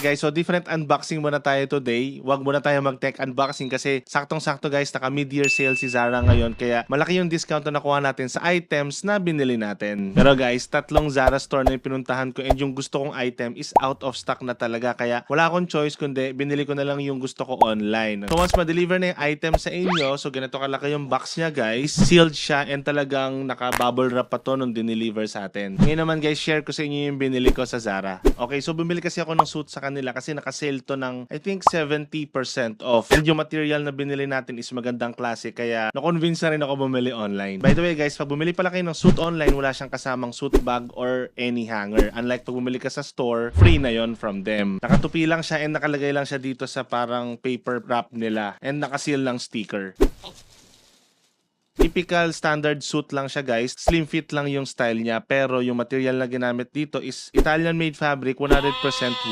Guys, so different unboxing muna tayo today. Wag muna tayo mag-tech unboxing kasi saktong-sakto guys, naka mid-year sale si Zara ngayon kaya malaki yung discount na nakuha natin sa items na binili natin. Pero guys, tatlong Zara store na yung pinuntahan ko and yung gusto kong item is out of stock na talaga kaya wala akong choice kundi binili ko na lang yung gusto ko online. So once ma-deliver na yung item sa inyo, so ganito kalaki yung box niya guys, sealed siya and talagang naka-bubble wrap pa to nung dineliver sa atin. Ngayon naman guys, share ko sa inyo yung binili ko sa Zara. Okay, so bumili kasi ako ng suit sa kanila kasi naka-sale to ng I think 70% off. And yung material na binili natin is magandang klase kaya na-convince na rin ako bumili online. By the way guys, pag bumili pala kayo ng suit online, wala siyang kasamang suit bag or any hanger. Unlike pag bumili ka sa store, free na yon from them. Nakatupi lang siya and nakalagay lang siya dito sa parang paper wrap nila and nakaseal ng sticker. Typical standard suit lang siya guys. Slim fit lang yung style niya pero yung material na ginamit dito is Italian made fabric, 100% wool.